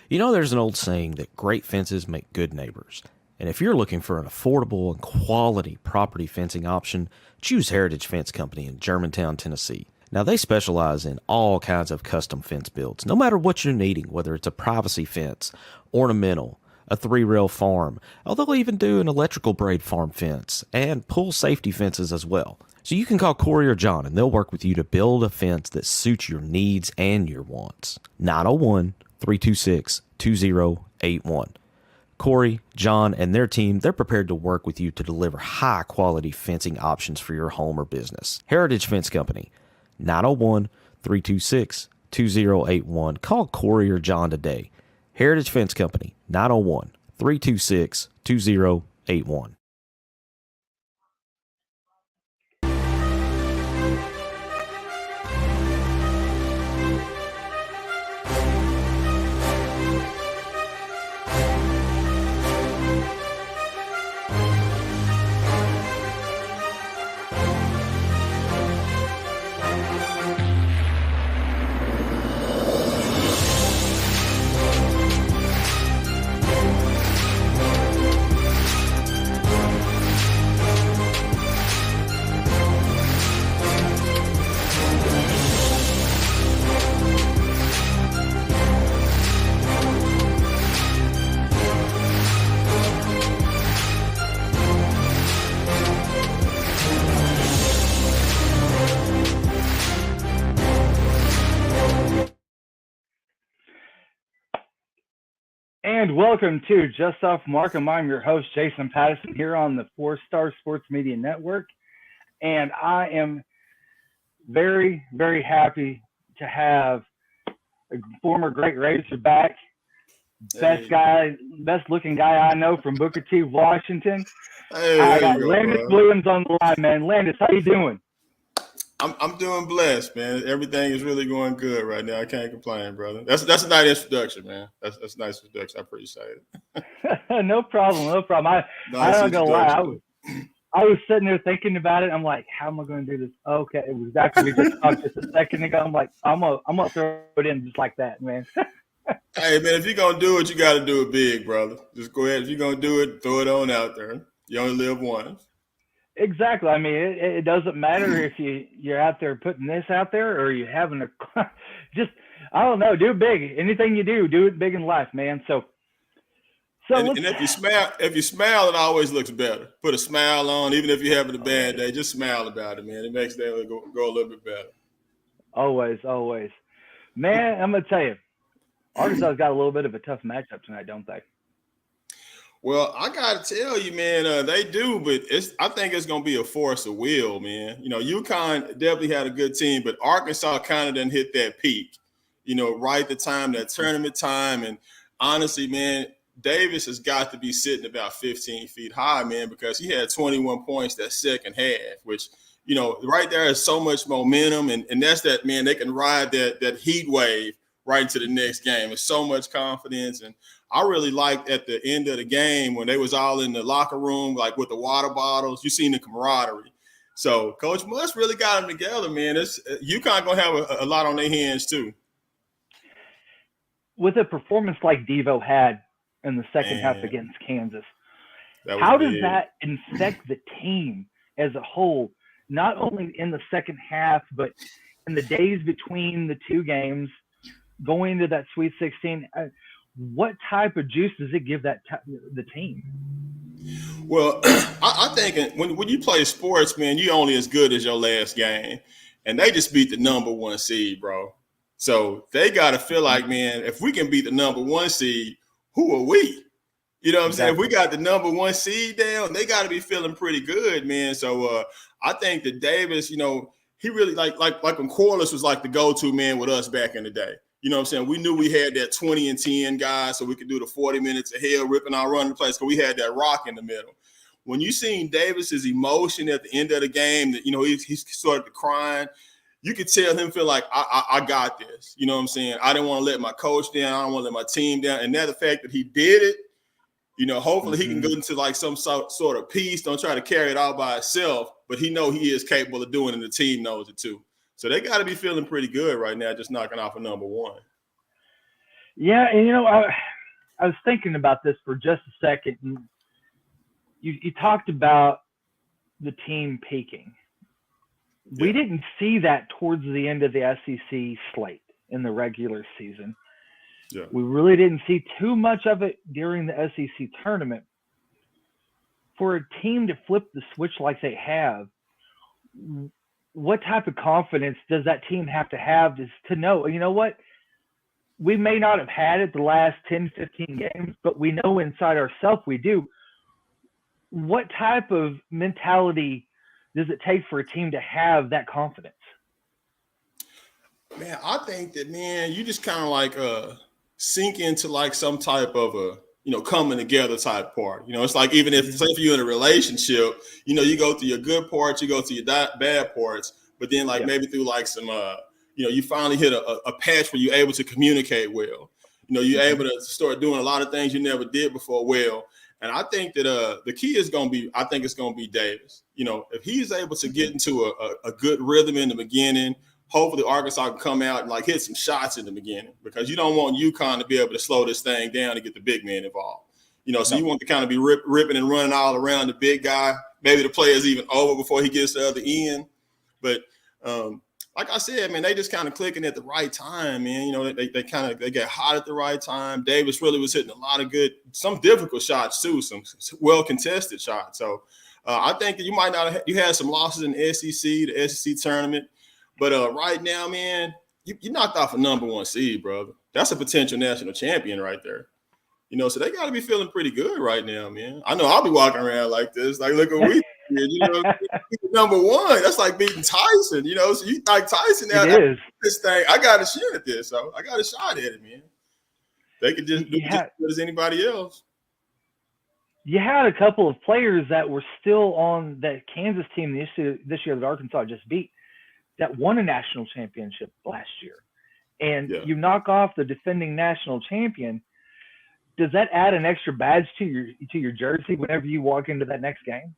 You know, there's an old saying that great fences make good neighbors. And if you're looking for an affordable and quality property fencing option, choose Heritage Fence Company in Germantown, Tennessee. Now, they specialize in all kinds of custom fence builds, no matter what you're needing, whether it's a privacy fence, ornamental, a three-rail farm, although they'll even do an electrical braid farm fence, and pool safety fences as well. So you can call Corey or John, and they'll work with you to build a fence that suits your needs and your wants. 901-326-2081. Corey, John, and their team, they're prepared to work with you to deliver high-quality fencing options for your home or business. Heritage Fence Company, 901-326-2081. Call Corey or John today. Heritage Fence Company, 901-326-2081. And welcome to Just Off Markham. I'm your host, Jason Patterson, here on the 4-Star Sports Media Network. And I am very, very happy to have a former great Razorback, best looking guy I know from Booker T, Washington. I got Landis Williams on the line, man. Landis, how you doing? I'm doing blessed, man. Everything is really going good right now. I can't complain, brother. That's a nice introduction, man. That's a nice introduction. I appreciate it. No problem. I don't gonna lie. I was sitting there thinking about it. I'm like, how am I going to do this? Okay, it was after we just talked just a second ago. I'm like, I'm gonna throw it in just like that, man. Hey, man, if you're gonna do it, you got to do it big, brother. Just go ahead. If you're gonna do it, throw it on out there. You only live once. Exactly. I mean, it doesn't matter if you're out there putting this out there or you're having just, I don't know, do it big. Anything you do it big in life, man. So and if you smile, it always looks better. Put a smile on, even if you're having a bad day. Just smile about it, man. It makes that go a little bit better. Always. Man, I'm gonna tell you, Arkansas's got a little bit of a tough matchup tonight, don't they? Well, I got to tell you, man, they do, but I think it's going to be a force of will, man. You know, UConn definitely had a good team, but Arkansas kind of didn't hit that peak, right at the time, that tournament time. And honestly, man, Davis has got to be sitting about 15 feet high, man, because he had 21 points that second half, which, right there is so much momentum. And that's that, man, they can ride that heat wave right into the next game. It's so much confidence. And I really liked at the end of the game when they was all in the locker room, like with the water bottles, you seen the camaraderie. So Coach Muss really got them together, man. UConn going to have a lot on their hands too. With a performance like Devo had in the second half against Kansas, how does that infect the team as a whole, not only in the second half, but in the days between the two games, going into that Sweet 16? What type of juice does it give the team? Well, I think when you play sports, man, you're only as good as your last game. And they just beat the number one seed, bro. So they got to feel like, man, if we can beat the number one seed, who are we? You know what I'm saying? If we got the number one seed down, they got to be feeling pretty good, man. So I think that Davis, he really like when Corliss was like the go-to man with us back in the day. You know what I'm saying? We knew we had that 20 and 10 guy, so we could do the 40 minutes of hell ripping our run in place because we had that rock in the middle. When you seen Davis's emotion at the end of the game, that he started crying, you could tell him feel like I got this. You know what I'm saying? I didn't want to let my coach down. I don't want to let my team down. And that the fact that he did it, hopefully he can go into like some sort of peace. Don't try to carry it all by himself, but he is capable of doing it, and the team knows it too. So they got to be feeling pretty good right now, just knocking off a number one. Yeah, and I was thinking about this for just a second. And you talked about the team peaking. We didn't see that towards the end of the SEC slate in the regular season. Yeah. We really didn't see too much of it during the SEC tournament. For a team to flip the switch like they have, what type of confidence does that team have to know, you know what? We may not have had it the last 10, 15 games, but we know inside ourselves we do. What type of mentality does it take for a team to have that confidence? Man, I think that, man, you just kind of like sink into like some type of a, coming together type part. It's like even if, say, if you're in a relationship, you go through your good parts, you go through your bad parts, but then like maybe through like some, you finally hit a patch where you're able to communicate well. You're able to start doing a lot of things you never did before well. And I think that the key is going to be, I think it's going to be Davis. If he's able to get into a good rhythm in the beginning, hopefully Arkansas can come out and like hit some shots in the beginning, because you don't want UConn to be able to slow this thing down and get the big man involved. So you want to kind of be ripping and running all around the big guy. Maybe the play is even over before he gets to the other end. But like I said, man, they just kind of clicking at the right time, man. They get hot at the right time. Davis really was hitting a lot of some difficult shots too, some well contested shots. So I think that you might not you had some losses in the SEC tournament, but right now, man, you knocked off a number 1 seed, brother. That's a potential national champion right there. So they got to be feeling pretty good right now, man. I know I'll be walking around like this, like, look what we did, number 1. That's like beating Tyson, so you like Tyson now. This thing, I got a shot at this, so I got a shot at it, man. They could just do just as good as anybody else. You had a couple of players that were still on that Kansas team this year that Arkansas just beat, that won a national championship last year. And you knock off the defending national champion. Does that add an extra badge to your jersey whenever you walk into that next game?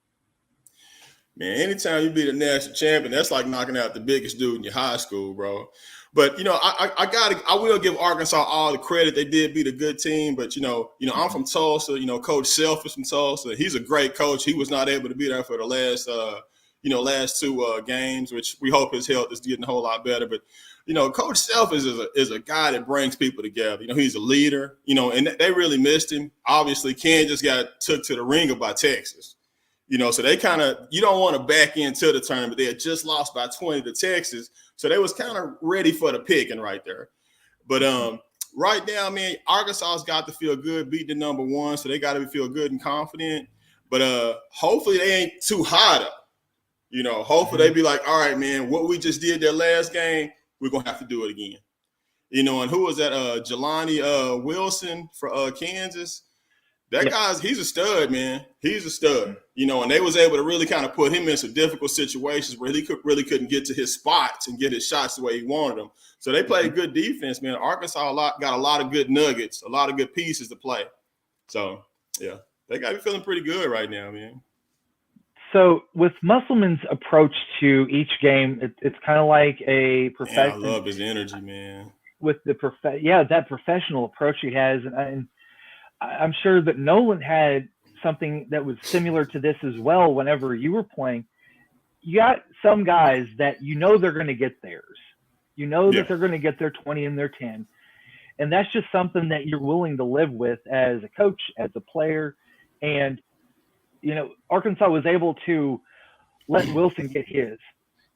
Man, anytime you beat a national champion, that's like knocking out the biggest dude in your high school, bro. But I will give Arkansas all the credit. They did beat a good team, but I'm from Tulsa. Coach Self is from Tulsa. He's a great coach. He was not able to be there for the last last 2 games, which we hope his health is getting a whole lot better. But Coach Self is a guy that brings people together. He's a leader. And they really missed him. Obviously, Kansas got took to the ringer by Texas. So they kind of, you don't want to back into the tournament. They had just lost by 20 to Texas. So they was kind of ready for the picking right there. But right now, man, Arkansas's got to feel good beating the number 1. So they got to feel good and confident. But hopefully they ain't too hot up. Hopefully they be like, all right, man, what we just did that last game, we're going to have to do it again. And who was that? Jelani Wilson for Kansas. That guy's, he's a stud, man. He's a stud, and they was able to really kind of put him in some difficult situations where he couldn't get to his spots and get his shots the way he wanted them. So they played good defense, man. Arkansas got a lot of good nuggets, a lot of good pieces to play. So, yeah, they got to be feeling pretty good right now, man. So with Musselman's approach to each game, it's kind of like a professional. I love his energy, man. With that professional approach he has, and I'm sure that Nolan had something that was similar to this as well. Whenever you were playing, you got some guys that they're going to get theirs. That they're going to get their 20 and their 10, and that's just something that you're willing to live with as a coach, as a player, and. Arkansas was able to let Wilson get his,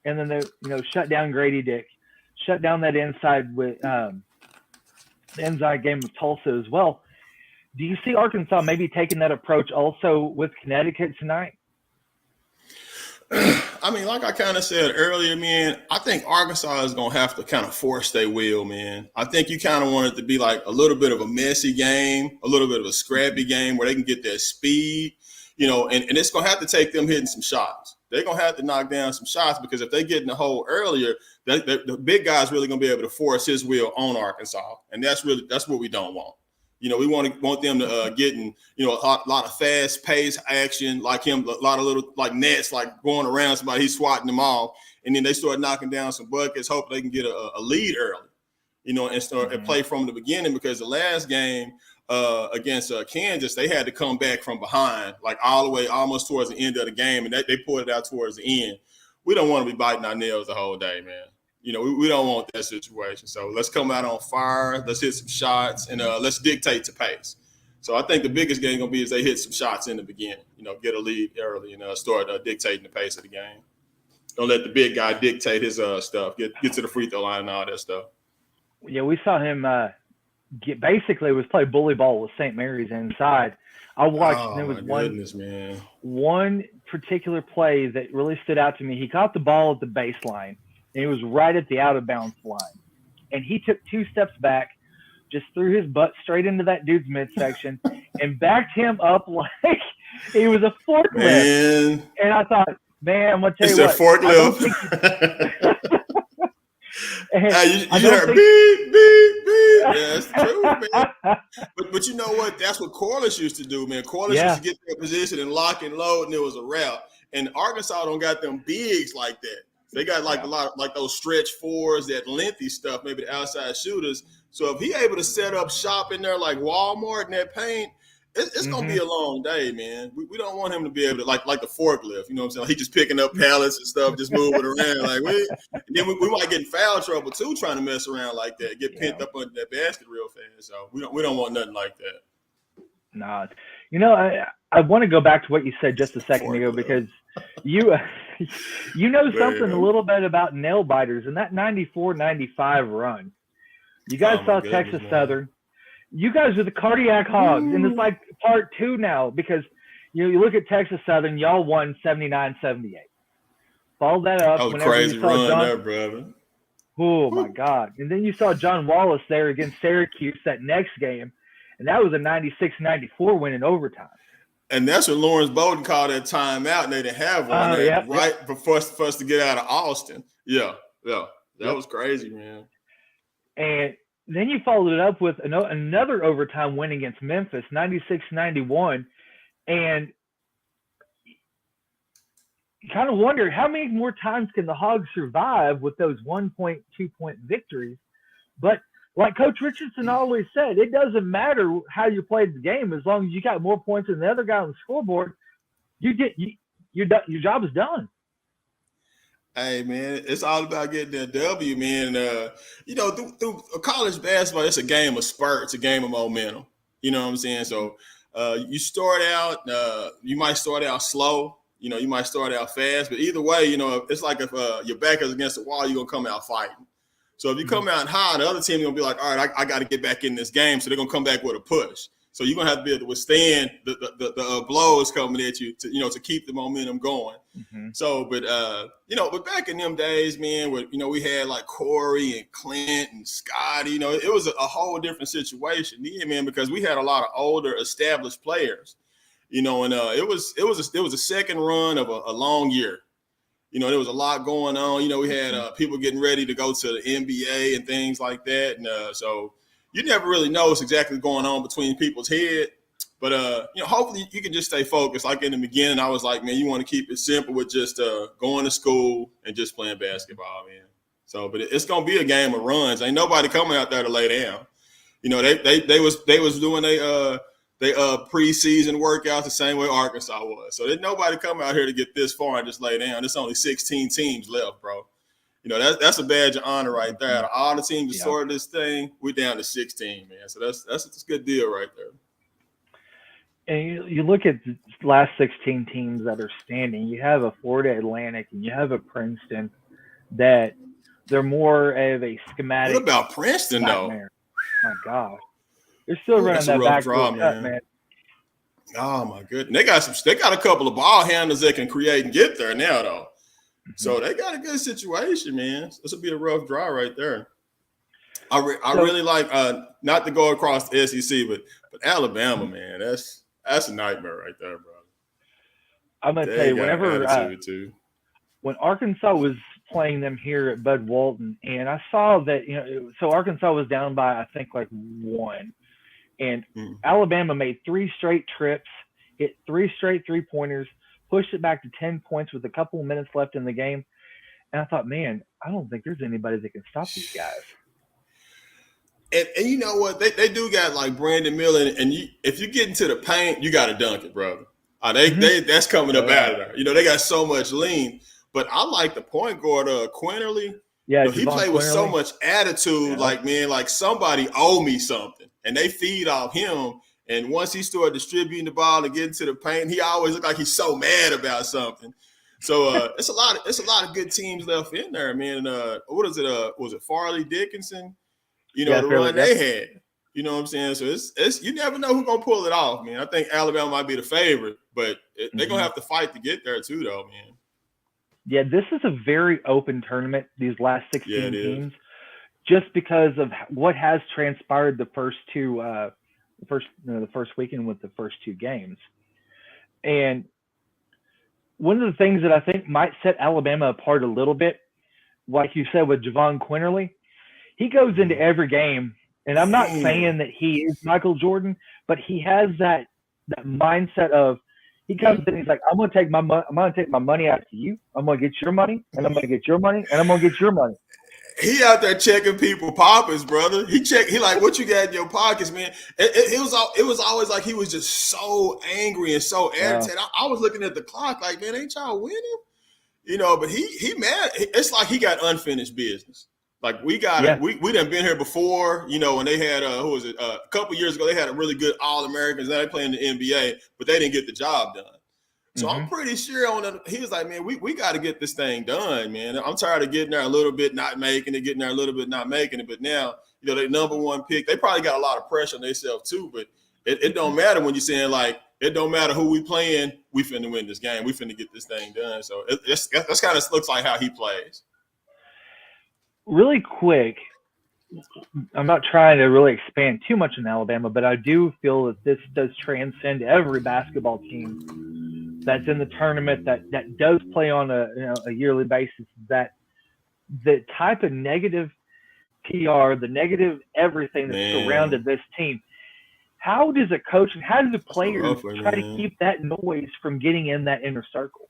and then they, shut down Grady Dick, shut down that inside with the inside game of Tulsa as well. Do you see Arkansas maybe taking that approach also with Connecticut tonight? I mean, like I kind of said earlier, man, I think Arkansas is going to have to kind of force their will, man. I think you kind of want it to be like a little bit of a messy game, a little bit of a scrappy game where they can get that speed. And it's going to have to take them hitting some shots. They're going to have to knock down some shots, because if they get in the hole earlier, the big guy's really going to be able to force his will on Arkansas. And that's what we don't want. We want them to get in, a lot of fast paced action, like him, a lot of little like nets, like going around somebody, he's swatting them off. And then they start knocking down some buckets, hope they can get a lead early. and play from the beginning, because the last game against Kansas, they had to come back from behind, like all the way almost towards the end of the game, and they pulled it out towards the end. We don't want to be biting our nails the whole day, man. We don't want that situation. So let's come out on fire. Let's hit some shots, and let's dictate the pace. So I think the biggest game going to be is they hit some shots in the beginning, get a lead early and start dictating the pace of the game. Don't let the big guy dictate his stuff. Get to the free throw line and all that stuff. Yeah, we saw him was play bully ball with St. Mary's inside. I watched, there was one particular play that really stood out to me. He caught the ball at the baseline, and he was right at the out-of-bounds line. And he took 2 steps back, just threw his butt straight into that dude's midsection and backed him up like he was a forklift. Man. And I thought, man, I'm going to tell you what. It's a forklift. You heard beep, beep, beep. Yeah, that's true, man. But you know what? That's what Corliss used to do, man. Corliss used to get their position and lock and load, and it was a route. And Arkansas don't got them bigs like that. They got a lot of like those stretch fours, that lengthy stuff, maybe the outside shooters. So if he able to set up shop in there like Walmart in that paint, it's gonna be a long day, man. We don't want him to be able to like the forklift. You know what I'm saying? He just picking up pallets and stuff, just moving around. And then we might get in foul trouble too, trying to mess around like that, get pinned up under that basket real fast. So we don't want nothing like that. Nah, I want to go back to what you said just a second ago, because you know something a little bit about nail biters in that 94-95 run. You guys saw Texas Southern. You guys are the cardiac hogs, and it's like part 2 now, because you look at Texas Southern, y'all won 79-78. Follow that up. That was a crazy run there, brother. Oh, my God. And then you saw John Wallace there against Syracuse that next game, and that was a 96-94 win in overtime. And that's when Lawrence Bowden called that timeout, and they didn't have one right before for us to get out of Austin. Yeah. That was crazy, man. And then you followed it up with another overtime win against Memphis, 96-91. And you kind of wonder, how many more times can the Hogs survive with those 1-point, 2-point victories? But like Coach Richardson always said, it doesn't matter how you played the game. As long as you got more points than the other guy on the scoreboard, your job is done. Hey, man, it's all about getting that W, man. Through college basketball, it's a game of spurts, a game of momentum. You know what I'm saying? So you start out, you might start out slow. You might start out fast. But either way, it's like if your back is against the wall, you're going to come out fighting. So if you come out high, the other team is going to be like, all right, I got to get back in this game. So they're going to come back with a push. So you're going to have to be able to withstand the blows coming at you to keep the momentum going. Mm-hmm. So, but back in them days, man, we had like Corey and Clint and Scotty, it was a whole different situation. Yeah, man, because we had a lot of older established players, and it was a second run of a long year. There was a lot going on. We had people getting ready to go to the NBA and things like that. And so you never really know what's exactly going on between people's head. But, hopefully you can just stay focused. Like in the beginning, I was like, man, you want to keep it simple with just going to school and just playing basketball, man. So, but it's going to be a game of runs. Ain't nobody coming out there to lay down. They was doing they preseason workouts the same way Arkansas was. So there's nobody come out here to get this far and just lay down. There's only 16 teams left, bro. That's a badge of honor right there. Out of all the teams that started this thing, we're down to 16, man. So that's a good deal right there. And you look at the last 16 teams that are standing. You have a Florida Atlantic and you have a Princeton that they're more of a schematic. What about Princeton, though? My God. They're still running that back draw, man. Oh, my goodness. They got a couple of ball handlers that can create and get there now, though. So they got a good situation, man. This will be a rough draw right there. I really like not to go across the SEC, but Alabama, man, that's a nightmare right there, bro. I'm gonna tell you, whenever when Arkansas was playing them here at Bud Walton, and I saw that so Arkansas was down by I think like 1, and Alabama made 3 straight trips, hit 3 straight 3-pointers. Pushed it back to 10 points with a couple of minutes left in the game. And I thought, man, I don't think there's anybody that can stop these guys. And you know what? They do got like Brandon Miller, and if you get into the paint, you got to dunk it, brother. That's coming up out of there. You know, they got so much lean. But I like the point guard, Quinterly. Yeah, he played with so much attitude, like, man, like somebody owe me something. And they feed off him. And once he started distributing the ball and getting to the paint, he always looked like he's so mad about something. So it's a lot of good teams left in there, man. What is it? Was it Farley Dickinson? You know, the run they had. You know what I'm saying? So it's you never know who's gonna pull it off, man. I think Alabama might be the favorite, but they're gonna have to fight to get there too, though, man. Yeah, this is a very open tournament, these last 16 teams, just because of what has transpired the first weekend with the first two games. And one of the things that I think might set Alabama apart a little bit, like you said with Javon Quinterly, he goes into every game, and I'm not saying that he is Michael Jordan, but he has that mindset of, he comes in, he's like, I'm gonna take my money out to you. I'm gonna get your money, and I'm gonna get your money, and I'm gonna get your money. He out there checking people pockets, brother. He like, what you got in your pockets, man? It was always like he was just so angry and so irritated. I was looking at the clock like, man, ain't y'all winning? You know, but he mad. It's like he got unfinished business. Like we got it. We done been here before, you know, when they had a couple years ago, they had a really good All-Americans. Now they play in the NBA, but they didn't get the job done. So I'm pretty sure he was like, man, we got to get this thing done, man. I'm tired of getting there a little bit, not making it, getting there a little bit, not making it. But now, you know, they number one pick. They probably got a lot of pressure on themselves too, but it don't matter when you're saying, like, it don't matter who we playing, we finna win this game. We finna get this thing done. So that's kind of looks like how he plays. Really quick, I'm not trying to really expand too much in Alabama, but I do feel that this does transcend every basketball team that's in the tournament that does play on a yearly basis. That the type of negative PR, the negative everything that surrounded this team. How does a coach and how do the players try to keep that noise from getting in that inner circle?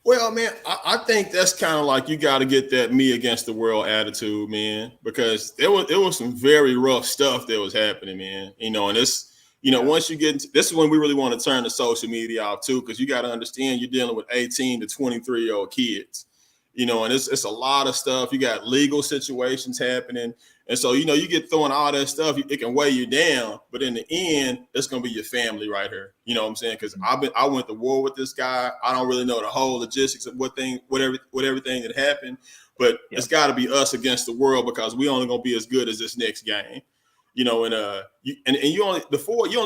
Well, man, I think that's kind of like you got to get that me against the world attitude, man, because it was some very rough stuff that was happening, man. You know, and this, you know, once you get into this is when we really want to turn the social media off too, because you got to understand you're dealing with 18 to 23-year-old kids, you know, and it's a lot of stuff. You got legal situations happening. And so, you know, you get throwing all that stuff, it can weigh you down. But in the end, it's going to be your family right here. You know what I'm saying? Because I went to war with this guy. I don't really know the whole logistics of what everything that happened. But it's got to be us against the world because we only going to be as good as this next game. You know, and you only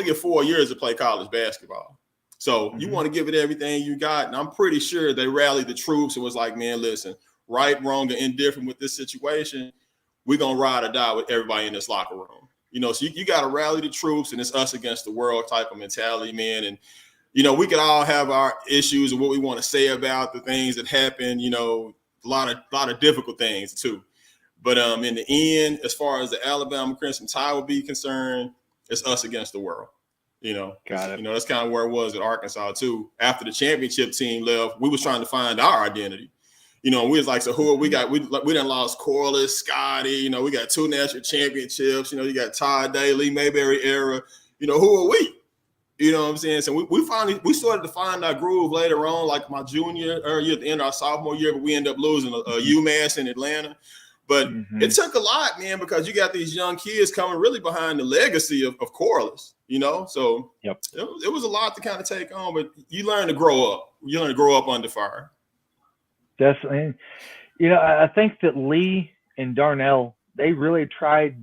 get 4 years to play college basketball. So you want to give it everything you got. And I'm pretty sure they rallied the troops and was like, man, listen, right, wrong, or indifferent with this situation, we're going to ride or die with everybody in this locker room. You know, so you got to rally the troops, and it's us against the world type of mentality, man. And, you know, we could all have our issues and what we want to say about the things that happen, you know, a lot of difficult things too. But in the end, as far as the Alabama Crimson Tide will be concerned, it's us against the world. You know, got it. You know, that's kind of where it was at Arkansas too. After the championship team left, we was trying to find our identity. You know, we was like, so who are we got? We done lost Corliss, Scotty. You know, we got 2 national championships. You know, you got Todd Daly, Mayberry era. You know, who are we? You know what I'm saying? So we started to find our groove later on, like my junior year at the end of our sophomore year, but we ended up losing UMass in Atlanta. But it took a lot, man, because you got these young kids coming really behind the legacy of Corliss, you know? So it was a lot to kind of take on, but you learn to grow up. You learn to grow up under fire. Definitely. You know, I think that Lee and Darnell, they really tried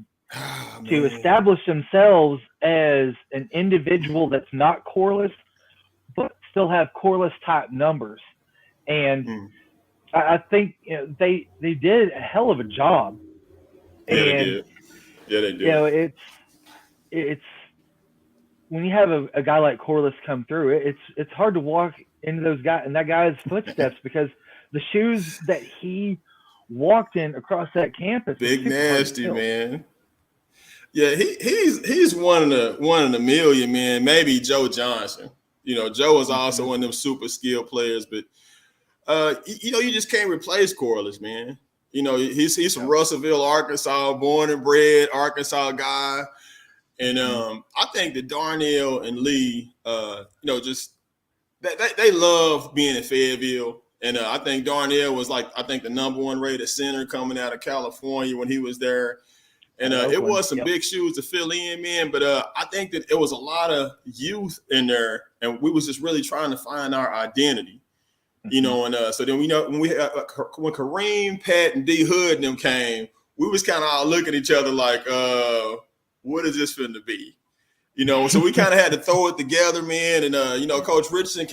to establish themselves as an individual that's not Corliss, but still have Corliss type numbers. And I think, you know, they did a hell of a job. Yeah, and, they did. Yeah, they did. You know, it's when you have a guy like Corliss come through, it's hard to walk into that guy's footsteps because the shoes that he walked in across that campus. Big nasty, man. Yeah, he's one in a million, man. Maybe Joe Johnson. You know, Joe is also one of them super skilled players, but you know, you just can't replace Corliss, man. You know, he's from Russellville, Arkansas, born and bred Arkansas guy. And I think that Darnell and Lee, just they love being in Fayetteville. And I think Darnell was the number one rated center coming out of California when he was there. And it was some big shoes to fill in, man. But I think that it was a lot of youth in there, and we was just really trying to find our identity, you know. And so then when Kareem, Pat, and D Hood and them came, we was kind of all looking at each other like, what is this finna be? You know, so we kind of had to throw it together, man. And, Coach Richardson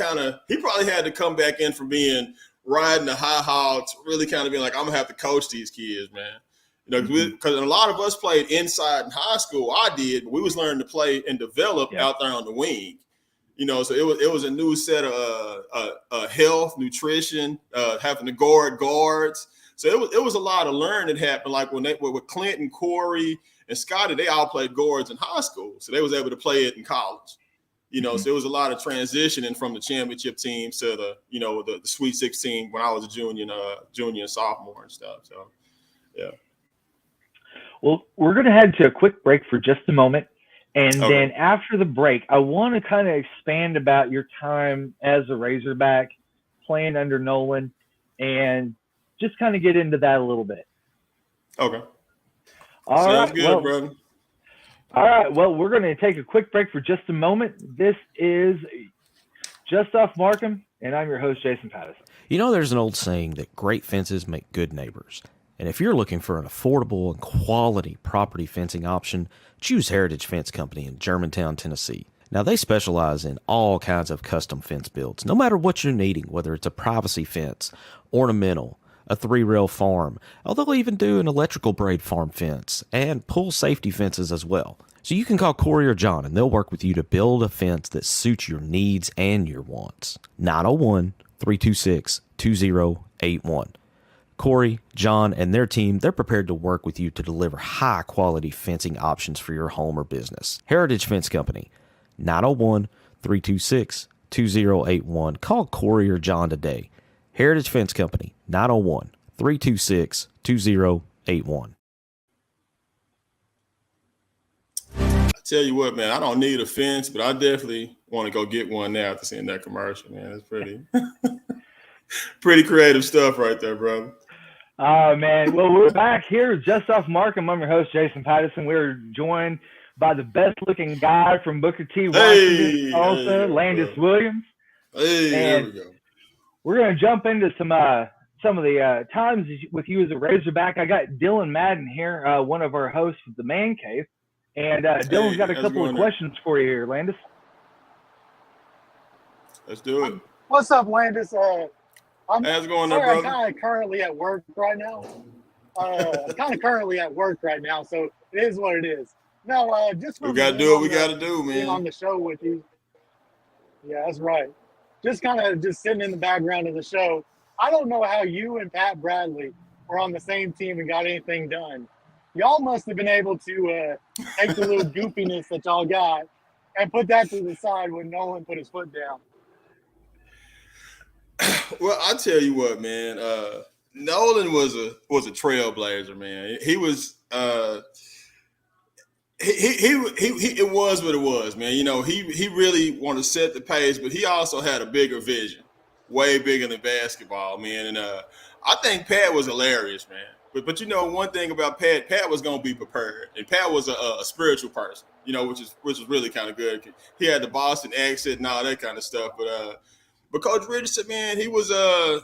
he probably had to come back in from being riding the high hog to really kind of being like, I'm going to have to coach these kids, man. You know, because a lot of us played inside in high school. I did, but we was learning to play and develop out there on the wing. You know, so it was a new set of health, nutrition, having to guard guards. So it was a lot of learning that happened. Like when with Clinton, Corey, and Scotty, they all played guards in high school, so they was able to play it in college. You know, so it was a lot of transitioning from the championship team to the Sweet 16 when I was a junior and sophomore and stuff. So, yeah. Well, we're going to head to a quick break for just a moment. And then after the break, I want to kind of expand about your time as a Razorback, playing under Nolan, and just kind of get into that a little bit. Okay. Sounds good, brother. All right. Well, we're going to take a quick break for just a moment. This is Just Off Markham, and I'm your host, Jason Patterson. You know, there's an old saying that great fences make good neighbors. And if you're looking for an affordable and quality property fencing option, choose Heritage Fence Company in Germantown, Tennessee. Now, they specialize in all kinds of custom fence builds, no matter what you're needing, whether it's a privacy fence, ornamental, a 3-rail farm, they'll even do an electrical braid farm fence and pool safety fences as well. So you can call Corey or John, and they'll work with you to build a fence that suits your needs and your wants. 901-326-2081. Corey, John, and their team, they're prepared to work with you to deliver high-quality fencing options for your home or business. Heritage Fence Company, 901-326-2081. Call Corey or John today. Heritage Fence Company, 901-326-2081. I tell you what, man, I don't need a fence, but I definitely want to go get one now after seeing that commercial, man. It's pretty creative stuff right there, brother. Oh, man. Well, we're back here just off Markham. I'm your host, Jason Patterson. We're joined by the best-looking guy from Booker T. Washington, Landis Williams. Hey, there we go. We're going to jump into some of the times with you as a Razorback. I got Dylan Madden here, one of our hosts of the Man Cave. And Dylan's got a couple of questions for you here, Landis. Let's do it. What's up, Landis? How's it going there, brother? I'm kind of currently at work right now. So it is what it is. No, just we got to do what we got to do, man. Being on the show with you. Yeah, that's right. Just kind of sitting in the background of the show. I don't know how you and Pat Bradley were on the same team and got anything done. Y'all must have been able to take the little goofiness that y'all got and put that to the side when Nolan put his foot down. Well, I tell you what, man. Nolan was a trailblazer, man. He was it was what it was, man. You know, he really wanted to set the pace, but he also had a bigger vision, way bigger than basketball, man. And I think Pat was hilarious, man. But you know, one thing about Pat was gonna be prepared, and Pat was a spiritual person, you know, which is really kind of good. He had the Boston accent and all that kind of stuff, but Coach Richardson, man, he was a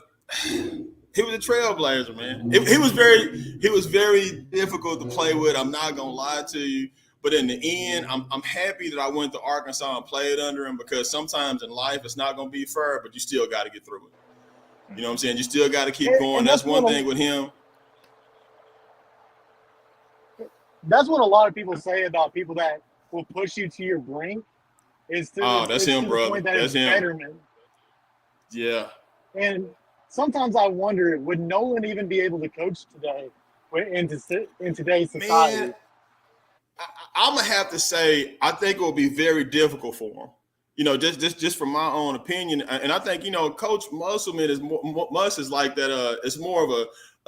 trailblazer, man. He was very difficult to play with. I'm not gonna lie to you, but in the end, I'm happy that I went to Arkansas and played under him, because sometimes in life it's not gonna be fair, but you still got to get through it. You know what I'm saying? You still got to keep going. That's one thing with him. That's what a lot of people say about people that will push you to your brink. That's him, brother. That's him. Betterment. Yeah. And sometimes I wonder, would Nolan even be able to coach today in today's society? Man, I'm gonna have to say I think it will be very difficult for him. You know, just from my own opinion, and I think, you know, Coach Musselman is like that. It's more of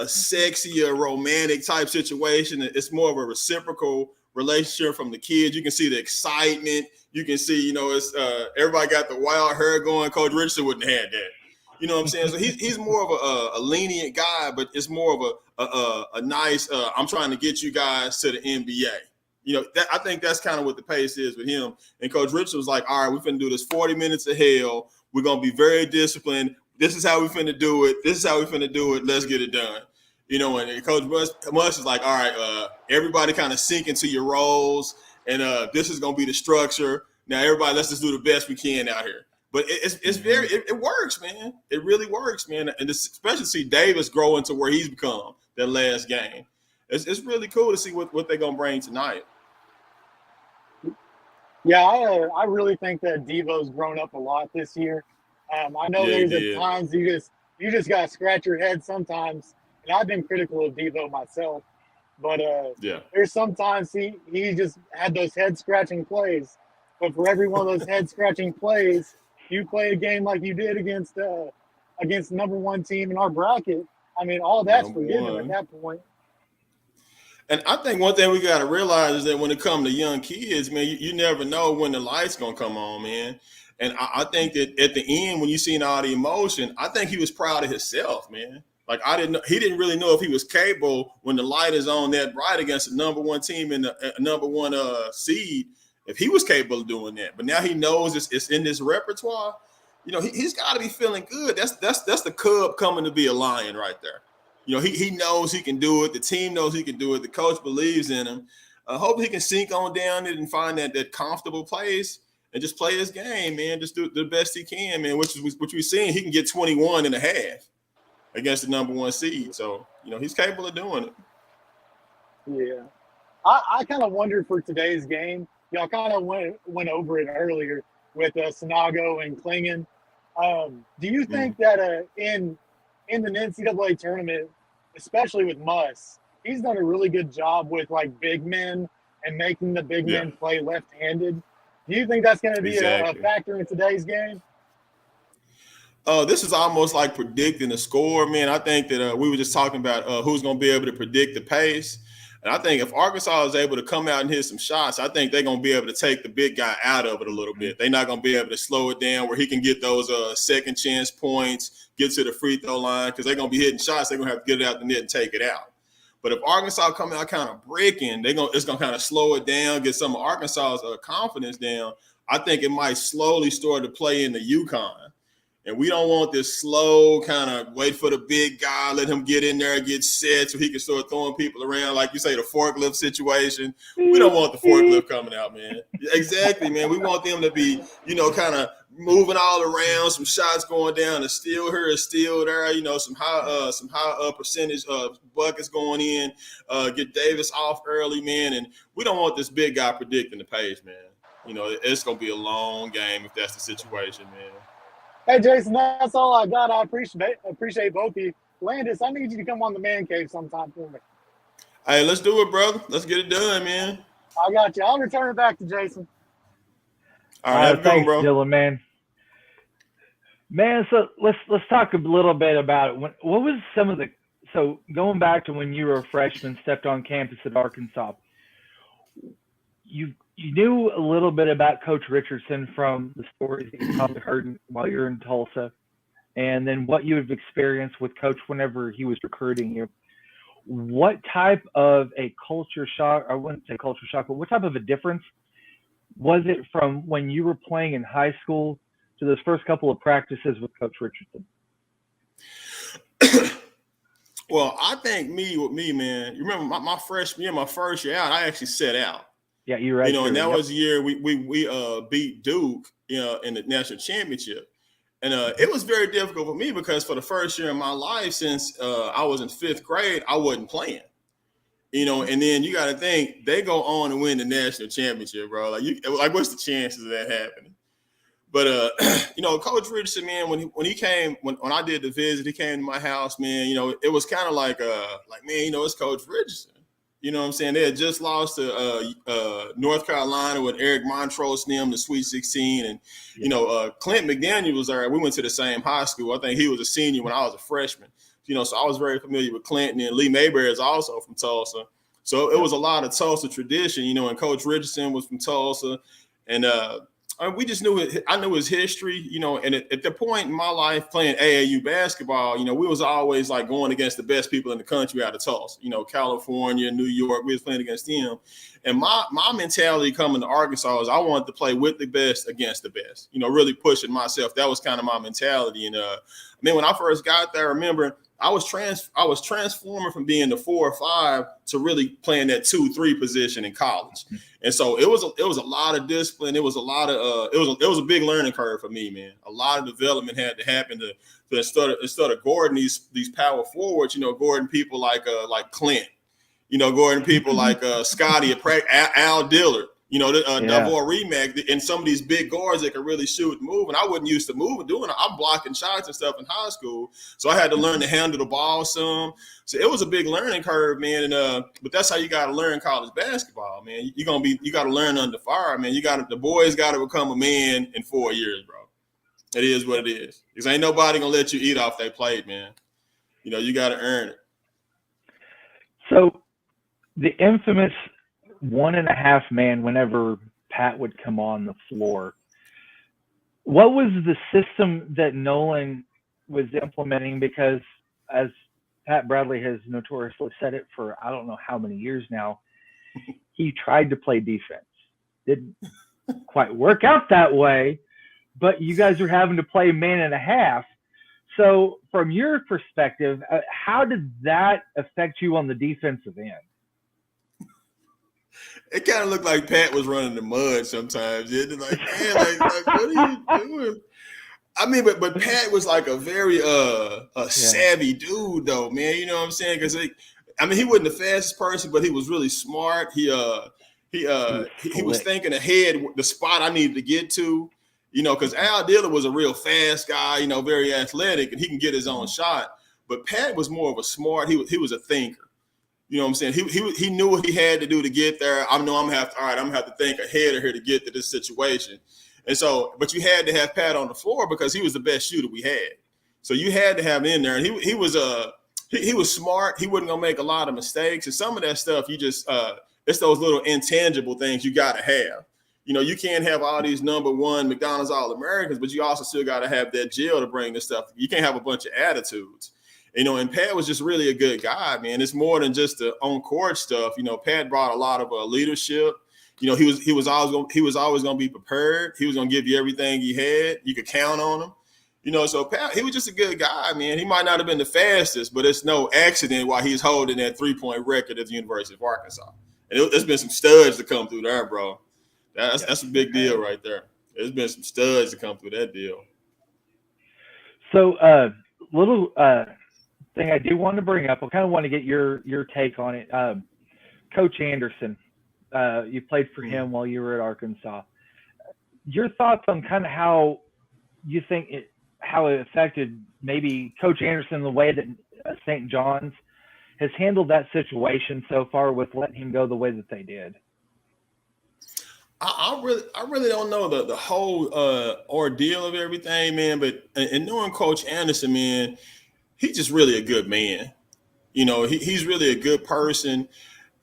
sexier, romantic type situation. It's more of a reciprocal relationship from the kids. You can see the excitement. You can see, it's everybody got the wild hair going. Coach Richardson wouldn't have had that. You know what I'm saying? So he's more of a lenient guy, but it's more of a nice. I'm trying to get you guys to the NBA. I think that's kind of what the pace is with him. And Coach Richardson was like, all right, we're finna do this 40 minutes of hell. We're gonna be very disciplined. This is how we finna do it. This is how we finna do it. Let's get it done. And Coach Mush is like, all right, everybody kind of sink into your roles, and this is gonna be the structure. Now, everybody, let's just do the best we can out here. But it works, man. It really works, man. And especially see Davis grow into where he's become that last game. It's really cool to see what they're gonna bring tonight. Yeah, I really think that Devo's grown up a lot this year. I know there's at times you just gotta scratch your head sometimes, and I've been critical of Devo myself. But there's sometimes he just had those head scratching plays. But for every one of those head scratching plays, you play a game like you did against the number one team in our bracket. I mean, all that's forgiven at that point. And I think one thing we got to realize is that when it comes to young kids, man, you never know when the light's going to come on, man. And I think that at the end, when you seen all the emotion, I think he was proud of himself, man. Like, he didn't really know if he was capable when the light is on that bright against the number one team and the number one seed, if he was capable of doing that. But now he knows it's in this repertoire. He's got to be feeling good. That's the cub coming to be a lion right there. He knows he can do it. The team knows he can do it. The coach believes in him. I hope he can sink on down it and find that comfortable place and just play his game, man. Just do the best he can, man, which we've seen. He can get 21 and a half against the number one seed. So, he's capable of doing it. Yeah. I kind of wondered for today's game. Y'all kind of went over it earlier with Sinago and Klingon. Do you think that in the NCAA tournament, especially with Muss, he's done a really good job with like big men and making the big men play left-handed? Do you think that's going to be a factor in today's game? This is almost like predicting the score, man. I think that we were just talking about who's going to be able to predict the pace. And I think if Arkansas is able to come out and hit some shots, I think they're going to be able to take the big guy out of it a little bit. They're not going to be able to slow it down where he can get those second chance points, get to the free throw line, because they're going to be hitting shots. They're going to have to get it out the net and take it out. But if Arkansas come out kind of breaking, it's going to kind of slow it down, get some of Arkansas's confidence down. I think it might slowly start to play in the UConn. And we don't want this slow kind of wait for the big guy, let him get in there and get set so he can start throwing people around, like you say, the forklift situation. We don't want the forklift coming out, man. Exactly, man. We want them to be, kind of moving all around, some shots going down, a steal here, a steal there, some high percentage buckets going in, get Davis off early, man. And we don't want this big guy predicting the pace, man. It's going to be a long game if that's the situation, man. Hey, Jason, that's all I got. I appreciate both of you. Landis, I need you to come on the Man Cave sometime for me. Hey, let's do it, brother. Let's get it done, man. I got you. I'll return it back to Jason. All right, thanks, bro. Dylan, man. Man, so let's talk a little bit about it. What was some of so going back to when you were a freshman, stepped on campus at Arkansas, you knew a little bit about Coach Richardson from the stories that you probably heard while you were in Tulsa, and then what you have experienced with Coach whenever he was recruiting you. What type of a culture shock, I wouldn't say culture shock, but what type of a difference was it from when you were playing in high school to those first couple of practices with Coach Richardson? Well, I think with me, man, you remember my first year out, I actually sat out. Yeah, you're right. And that was the year we beat Duke, in the national championship. And it was very difficult for me because for the first year in my life, since I was in fifth grade, I wasn't playing. And then you got to think they go on and win the national championship, bro. Like what's the chances of that happening? But Coach Richardson, man, when he came, when I did the visit, he came to my house, man. It was kind of like man, it's Coach Richardson. You know what I'm saying? They had just lost to North Carolina with Eric Montrose and them, the Sweet 16. And, Clint McDaniel was there. We went to the same high school. I think he was a senior when I was a freshman. So I was very familiar with Clinton, and Lee Mayberry is also from Tulsa. So it was a lot of Tulsa tradition, and Coach Richardson was from Tulsa. And we just knew it. I knew his history, and at the point in my life playing AAU basketball, we was always like going against the best people in the country out of Tulsa, California, New York, we was playing against them. And my mentality coming to Arkansas is I wanted to play with the best against the best, really pushing myself. That was kind of my mentality. And when I first got there, I remember I was transforming from being the 4 or 5 to really playing that 2-3 position in college. And so it was a lot of discipline. It was a lot of it was a big learning curve for me, man. A lot of development had to happen to instead of guarding these power forwards, guarding people like Clint, guarding people like Scotty, Al Dillard, Davor Remack, and some of these big guards that can really shoot and move. And I wasn't used to moving, I'm blocking shots and stuff in high school. So I had to learn to handle the ball some. So it was a big learning curve, man. And but that's how you got to learn college basketball, man. You got to learn under fire, man. The boys got to become a man in 4 years, bro. It is what it is. Because ain't nobody gonna let you eat off their plate, man. You got to earn it. So the infamous 1.5 man whenever Pat would come on the floor, what was the system that Nolan was implementing? Because as Pat Bradley has notoriously said it for I don't know how many years now, he tried to play defense. Didn't quite work out that way, but you guys are having to play man and a half. So from your perspective, how did that affect you on the defensive end? It kind of looked like Pat was running the mud sometimes. Like, man, like what are you doing? I mean, but Pat was like a very savvy dude, though, man. You know what I'm saying? Because he wasn't the fastest person, but he was really smart. He was thinking ahead the spot I needed to get to. Because Al Dillard was a real fast guy, very athletic, and he can get his own shot. But Pat was more of a smart. He was a thinker. You know what I'm saying? He knew what he had to do to get there. I'm gonna have to think ahead of here to get to this situation. And so, but you had to have Pat on the floor because he was the best shooter we had. So you had to have him in there. And he was smart. He wasn't gonna make a lot of mistakes. And some of that stuff you just it's those little intangible things you gotta have. You can't have all these number 1 McDonald's All-Americans, but you also still gotta have that Jill to bring this stuff. You can't have a bunch of attitudes. And Pat was just really a good guy, man. It's more than just the on-court stuff. Pat brought a lot of leadership. He was always going to be prepared. He was going to give you everything he had. You could count on him. So Pat, he was just a good guy, man. He might not have been the fastest, but it's no accident why he's holding that 3-point record at the University of Arkansas. And there's been some studs to come through there, bro. That's a big deal right there. There's been some studs to come through that deal. So, little thing I do want to bring up, I kind of want to get your take on it. Coach Anderson, you played for him while you were at Arkansas. Your thoughts on kind of how you think how it affected maybe Coach Anderson, the way that St. John's has handled that situation so far with letting him go the way that they did? I really don't know the whole ordeal of everything, man. But and knowing Coach Anderson, man, he's just really a good man. He's really a good person,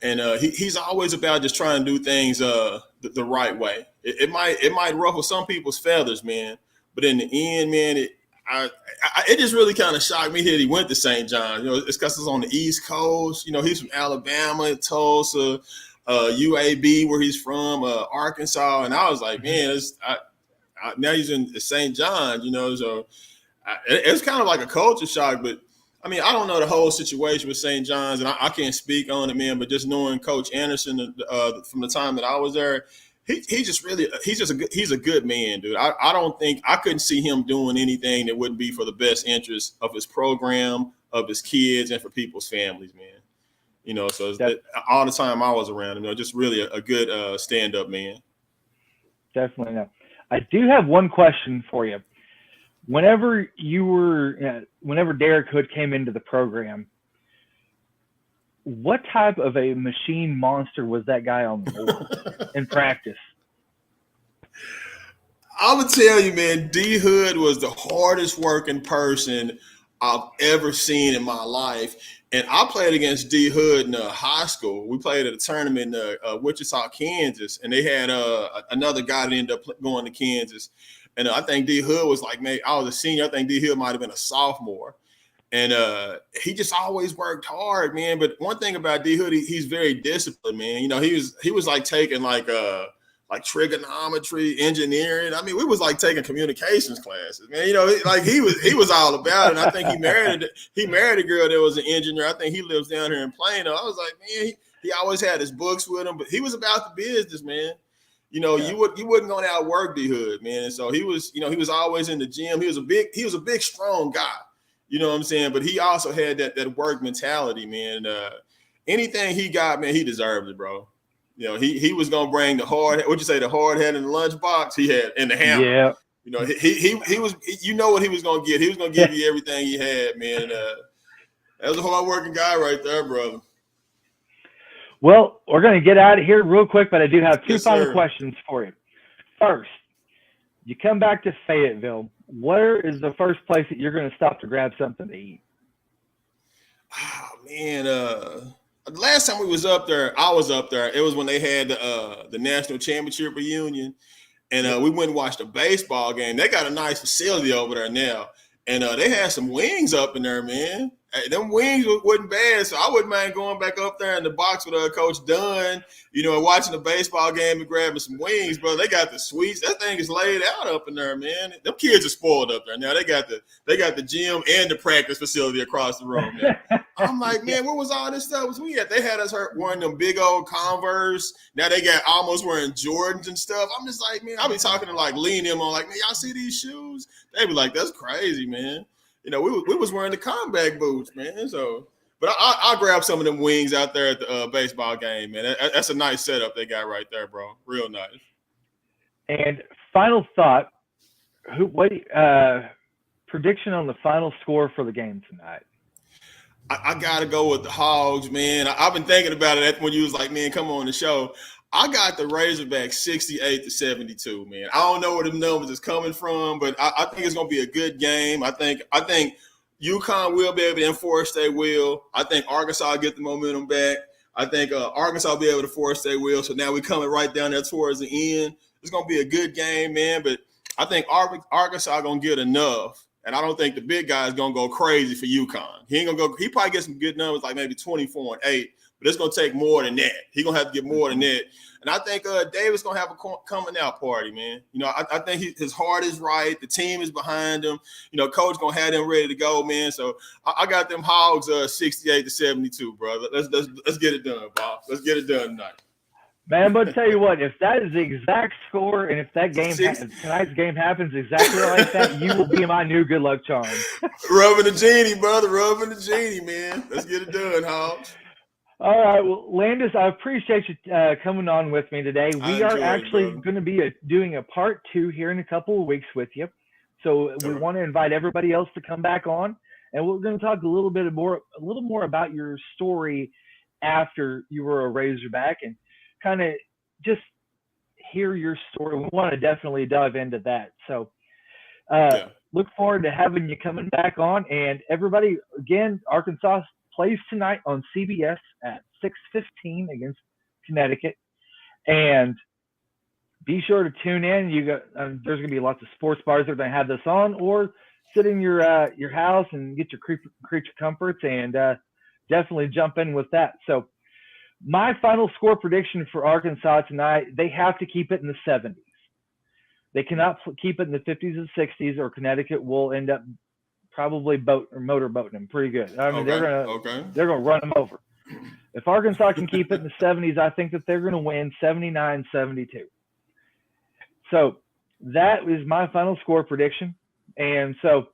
and he's always about just trying to do things the right way. It might ruffle some people's feathers, man, but in the end, man, it just really kind of shocked me that he went to St. John's. It's because it's on the East Coast. He's from Alabama, Tulsa, UAB, where he's from, Arkansas, and I was like, man, now he's in St. John's. So. It's kind of like a culture shock, but I mean, I don't know the whole situation with St. John's, and I can't speak on it, man. But just knowing Coach Anderson from the time that I was there, he's a good man, dude. I don't think I couldn't see him doing anything that wouldn't be for the best interest of his program, of his kids, and for people's families, man. So all the time I was around him, just really a good stand-up man. Definitely. No. I do have one question for you. Whenever Derek Hood came into the program, what type of a machine monster was that guy on the floor in practice? I'm gonna tell you, man, D Hood was the hardest working person I've ever seen in my life. And I played against D Hood in high school. We played at a tournament in Wichita, Kansas, and they had another guy that ended up going to Kansas. And I think D Hood was like, maybe I was a senior. I think D Hood might have been a sophomore. And he just always worked hard, man. But one thing about D Hood, he's very disciplined, man. You know, he was like taking like trigonometry, engineering. I mean, we was like taking communications classes, man. You know, like he was all about it. And I think he married a girl that was an engineer. I think he lives down here in Plano. I was like, man, he always had his books with him, but he was about the business, man. You know, you wouldn't go to outwork D Hood, man. And so he was always in the gym. He was a big, strong guy. You know what I'm saying? But he also had that work mentality, man. Anything he got, man, he deserved it, bro. You know, he was gonna bring the hard head in the lunchbox he had in the hammer. Yeah. You know, he was, you know what he was gonna get. He was gonna give you everything he had, man. That was a hard working guy right there, brother. Well, we're gonna get out of here real quick, but I do have two final questions for you. First, you come back to Fayetteville. Where is the first place that you're gonna stop to grab something to eat? Oh man, the last time we was up there, I was up there. It was when they had the national championship reunion, and we went and watched a baseball game. They got a nice facility over there now, and they had some wings up in there, man. Hey, them wings wasn't bad, so I wouldn't mind going back up there in the box with Coach Dunn, you know, and watching the baseball game and grabbing some wings, bro. They got the suites. That thing is laid out up in there, man. Them kids are spoiled up there. Now they got the gym and the practice facility across the room now. I'm like, man, what was all this stuff was we at? They had us wearing them big old Converse. Now they got almost wearing Jordans and stuff. I'm just like, man, I'll be talking to like Lee and them on like, man, y'all see these shoes? They be like, that's crazy, man. You know, we was wearing the combat boots, man. So, but I'll grab some of them wings out there at the baseball game, man. That's a nice setup they got right there, bro. Real nice. And final thought, prediction on the final score for the game tonight? I got to go with the Hogs, man. I've been thinking about it when you was like, man, come on the show. I got the Razorbacks 68-72, man. I don't know where the numbers is coming from, but I think it's going to be a good game. I think UConn will be able to enforce their will. I think Arkansas will get the momentum back. I think Arkansas will be able to force their will. So now we're coming right down there towards the end. It's going to be a good game, man. But I think Arkansas going to get enough. And I don't think the big guy is going to go crazy for UConn. He probably get some good numbers, like maybe 24-8. But it's going to take more than that. He's going to have to get more than that. And I think Davis going to have a coming out party, man. You know, I think his heart is right. The team is behind him. You know, coach going to have them ready to go, man. So I got them Hogs 68-72, brother. Let's get it done, Bob. Let's get it done tonight. Man, I'm going to tell you what, if that is the exact score and if that game tonight's game happens exactly like that, you will be my new good luck charm. Rubbing the genie, brother. Rubbing the genie, man. Let's get it done, Hogs. All right. Well, Landis, I appreciate you coming on with me today. We are actually going to be doing a part 2 here in a couple of weeks with you. So we want to invite everybody else to come back on, and we're going to talk a little more about your story after you were a Razorback and kind of just hear your story. We want to definitely dive into that. So look forward to having you coming back on. And everybody, again, Arkansas plays tonight on CBS at 6:15 against Connecticut. And be sure to tune in. There's going to be lots of sports bars that are going to have this on, or sit in your house and get your creature comforts and definitely jump in with that. So my final score prediction for Arkansas tonight, they have to keep it in the 70s. They cannot keep it in the 50s and 60s, or Connecticut will end up probably motorboating them pretty good. I mean, they're gonna run them over. If Arkansas can keep it in the 70s, I think that they're going to win 79-72. So that is my final score prediction. And so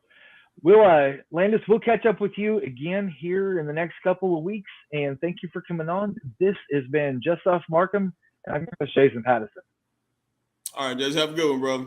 Landis, we'll catch up with you again here in the next couple of weeks. And thank you for coming on. This has been Just Off Markham, and I'm going to Shays and Patterson. All right, just have a good one, brother.